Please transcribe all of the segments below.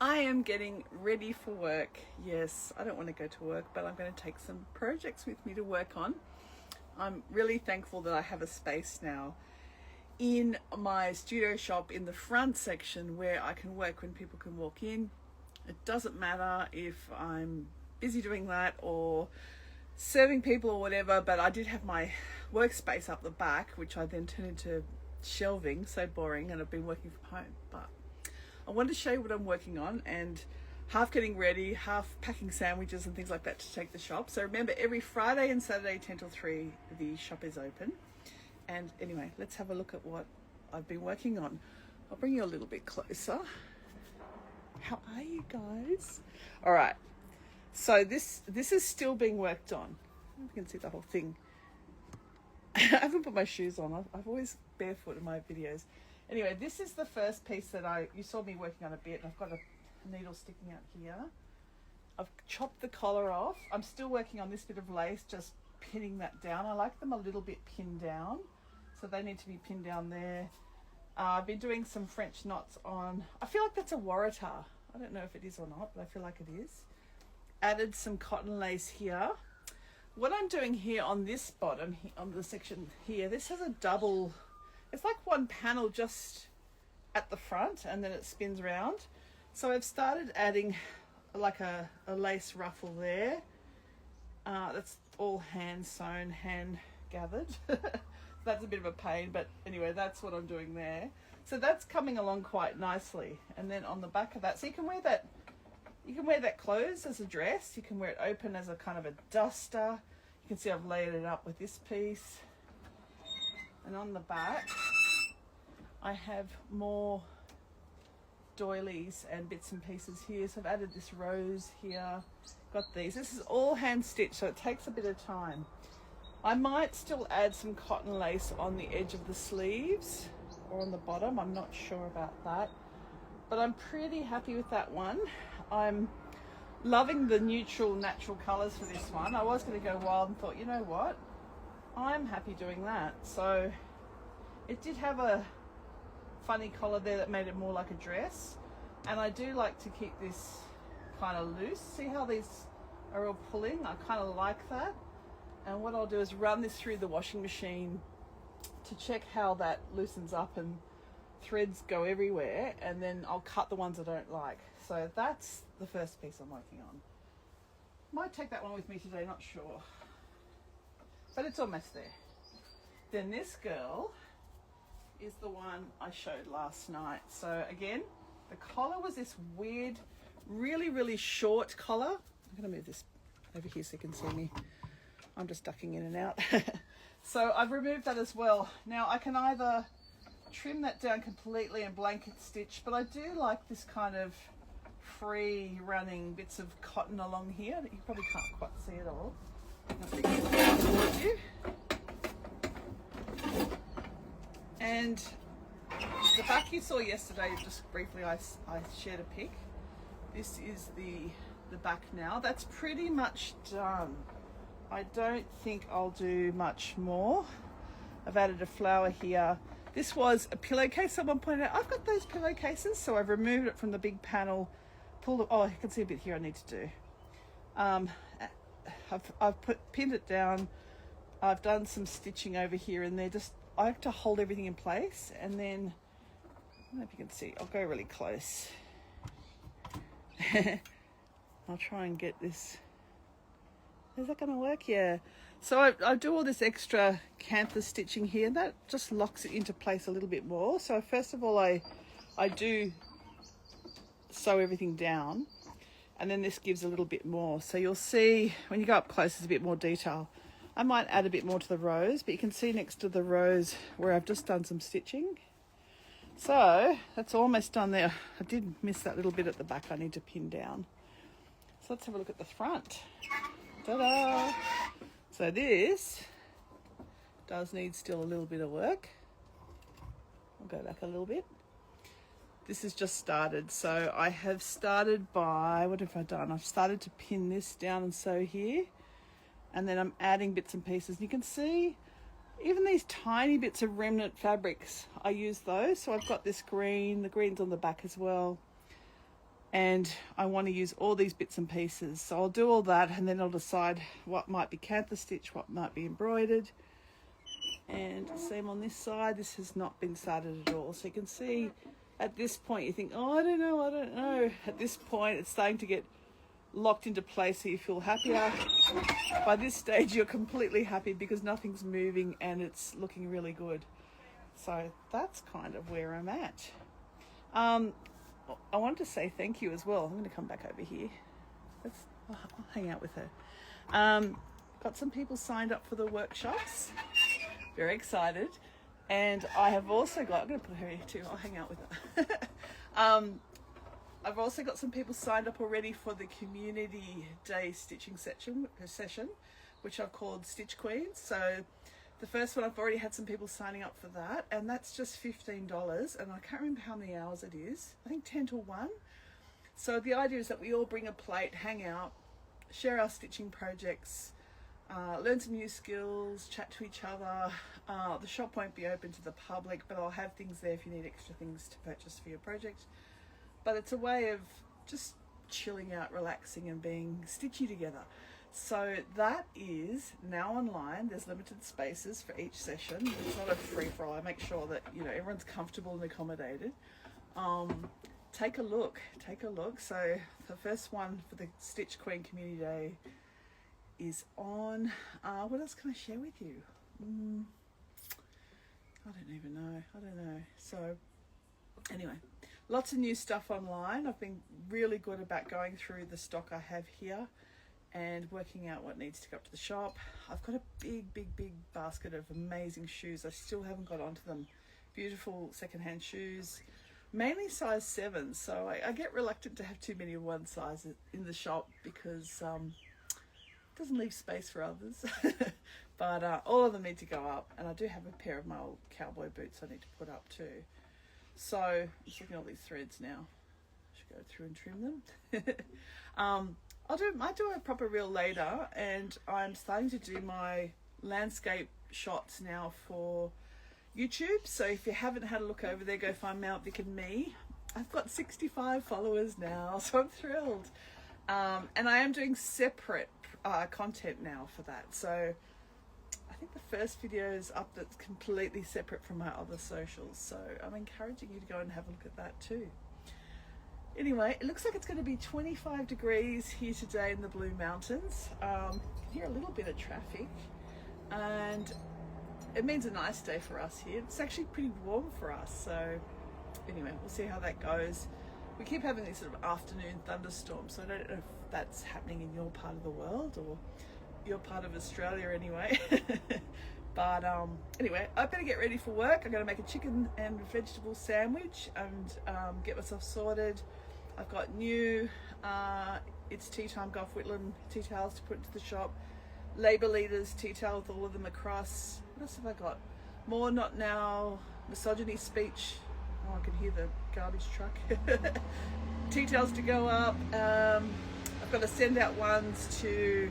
I am getting ready for work. Yes, I don't want to go to work, but I'm going to take some projects with me to work on. I'm really thankful that I have a space now in my studio shop in the front section where I can work when people can walk in. It doesn't matter if I'm busy doing that or serving people or whatever, but I did have my workspace up the back, which I then turned into shelving. So boring, and I've been working from home. But I wanted to show you what I'm working on, and half getting ready, half packing sandwiches and things like that to take the shop. So remember, every Friday and Saturday 10 till 3 the shop is open. And anyway, let's have a look at what I've been working on. I'll bring you a little bit closer. How are you guys? All right, so this is still being worked on. I don't know if you can see the whole thing. I haven't put my shoes on. I've always barefoot in my videos. Anyway, this is the first piece that you saw me working on a bit, and I've got a needle sticking out here. I've chopped the collar off. I'm still working on this bit of lace, just pinning that down. I like them a little bit pinned down, so they need to be pinned down there. I've been doing some French knots on, I feel like that's a Waratah. I don't know if it is or not, but I feel like it is. Added some cotton lace here. What I'm doing here on this bottom, on the section here, this has a double, it's like one panel just at the front and then it spins round. So I've started adding like a lace ruffle there. That's all hand sewn, hand gathered. That's a bit of a pain, but anyway, that's what I'm doing there. So that's coming along quite nicely. And then on the back of that, so you can wear that closed as a dress. You can wear it open as a kind of a duster. You can see I've layered it up with this piece. And on the back, I have more doilies and bits and pieces here. So I've added this rose here. Got these. This is all hand stitched, so it takes a bit of time. I might still add some cotton lace on the edge of the sleeves or on the bottom. I'm not sure about that, but I'm pretty happy with that one. I'm loving the neutral, natural colours for this one. I was going to go wild and thought, you know what? I'm happy doing that. So it did have a funny collar there that made it more like a dress. And I do like to keep this kind of loose. See how these are all pulling? I kind of like that. And what I'll do is run this through the washing machine to check how that loosens up and threads go everywhere, and then I'll cut the ones I don't like. So that's the first piece I'm working on. Might take that one with me today, not sure. But it's almost there. Then this girl is the one I showed last night. So again, the collar was this weird, really, really short collar. I'm going to move this over here so you can see me. I'm just ducking in and out. So I've removed that as well. Now I can either trim that down completely and blanket stitch, but I do like this kind of free running bits of cotton along here that you probably can't quite see at all. I'll bring this down towards you. And the back you saw yesterday, just briefly I shared a pic. This is the back now. That's pretty much done. I don't think I'll do much more. I've added a flower here. This was a pillowcase. Someone pointed out, I've got those pillowcases. So I've removed it from the big panel, pulled it, oh, I can see a bit here I need to do. I've pinned it down. I've done some stitching over here and there. I like to hold everything in place, and then, I don't know if you can see, I'll go really close. I'll try and get this. Is that going to work? Yeah. So I do all this extra canthus stitching here, and that just locks it into place a little bit more. So first of all, I do sew everything down, and then this gives a little bit more. So you'll see when you go up close, there's a bit more detail. I might add a bit more to the rose, but you can see next to the rose where I've just done some stitching. So that's almost done there. I did miss that little bit at the back I need to pin down. So let's have a look at the front. Ta-da! So this does need still a little bit of work. I'll go back a little bit. This has just started. So I have started by, what have I done? I've started to pin this down and sew here. And then I'm adding bits and pieces. You can see even these tiny bits of remnant fabrics, I use those. So I've got this green, the green's on the back as well. and I want to use all these bits and pieces. So I'll do all that, and then I'll decide what might be cantha stitch, what might be embroidered. And same on this side, this has not been started at all. So you can see at this point you think, oh, I don't know. At this point it's starting to get locked into place, so you feel happier. By this stage you're completely happy because nothing's moving and it's looking really good. So that's kind of where I'm at. I wanted to say thank you as well. I'm going to come back over here. I'll hang out with her. Got some people signed up for the workshops. Very excited. And I have also got, I'm going to put her here too. I'll hang out with her. I've also got some people signed up already for the community day stitching session, which I've called Stitch Queens. So the first one, I've already had some people signing up for that, and that's just $15, and I can't remember how many hours it is. I think 10 to 1. So the idea is that we all bring a plate, hang out, share our stitching projects, learn some new skills, chat to each other. The shop won't be open to the public, but I'll have things there if you need extra things to purchase for your project. But it's a way of just chilling out, relaxing, and being stitchy together. So that is now online. There's limited spaces for each session. It's not a free-for-all. I make sure that, you know, everyone's comfortable and accommodated. Take a look. So the first one for the Stitch Queen Community Day is on. What else can I share with you? I don't even know. So anyway, lots of new stuff online. I've been really good about going through the stock I have here and working out what needs to go up to the shop. I've got a big basket of amazing shoes. I still haven't got onto them. Beautiful secondhand shoes, mainly size 7. So I get reluctant to have too many of one size in the shop because it doesn't leave space for others. But all of them need to go up, and I do have a pair of my old cowboy boots I need to put up too. So I'm just looking at all these threads now. I should go through and trim them. Might do a proper reel later, and I'm starting to do my landscape shots now for YouTube. So if you haven't had a look over there, go find Mount Vic and me. I've got 65 followers now, so I'm thrilled. And I am doing separate content now for that. So I think the first video is up that's completely separate from my other socials. So I'm encouraging you to go and have a look at that too. Anyway, it looks like it's going to be 25 degrees here today in the Blue Mountains. You can hear a little bit of traffic, and it means a nice day for us here. It's actually pretty warm for us, so anyway, we'll see how that goes. We keep having these sort of afternoon thunderstorms, so I don't know if that's happening in your part of the world or your part of Australia anyway. But anyway, I better get ready for work. I'm going to make a chicken and vegetable sandwich and get myself sorted. I've got new It's Tea Time Golf Whitland tea towels to put into the shop. Labour Leaders tea towel with all of them across. What else have I got? More Not Now, misogyny speech. Oh, I can hear the garbage truck. Tea towels to go up. I've got to send out ones to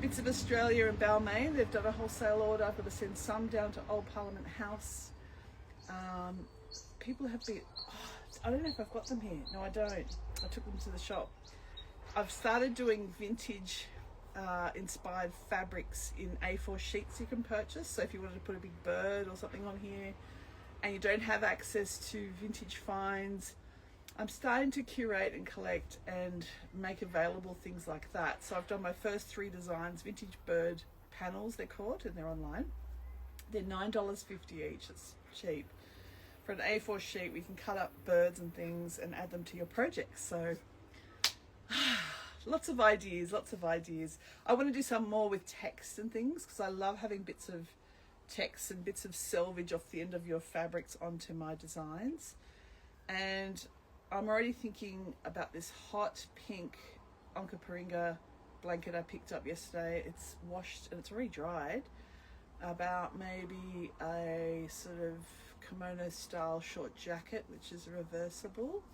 Bits of Australia and Balmain. They've done a wholesale order. I've got to send some down to Old Parliament House. People have been... I don't know if I've got them here. No, I don't. I took them to the shop. I've started doing vintage inspired fabrics in A4 sheets you can purchase. So if you wanted to put a big bird or something on here and you don't have access to vintage finds, I'm starting to curate and collect and make available things like that. So I've done my first 3 designs, vintage bird panels they're called, and they're online. They're $9.50 each. It's cheap. For an A4 sheet, we can cut up birds and things and add them to your projects. So lots of ideas. I want to do some more with text and things because I love having bits of text and bits of selvage off the end of your fabrics onto my designs. And I'm already thinking about this hot pink Onkaparinga blanket I picked up yesterday. It's washed and it's already dried. About maybe a sort of kimono style short jacket which is reversible.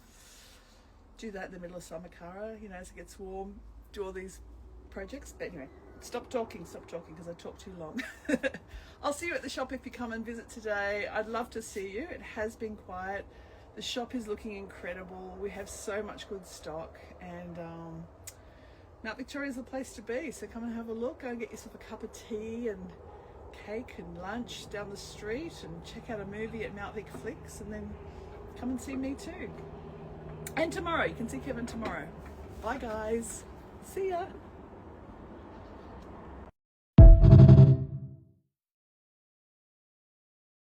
Do that in the middle of Samakara, you know, as it gets warm. Do all these projects. But anyway, stop talking because I talk too long. I'll see you at the shop if you come and visit today. I'd love to see you. It has been quiet. The shop is looking incredible. We have so much good stock, and Mount Victoria is the place to be. So come and have a look. Go and get yourself a cup of tea and cake and lunch down the street, and check out a movie at Mount Vic Flicks, and then come and see me too. And tomorrow, you can see Kevin tomorrow. Bye guys. See ya.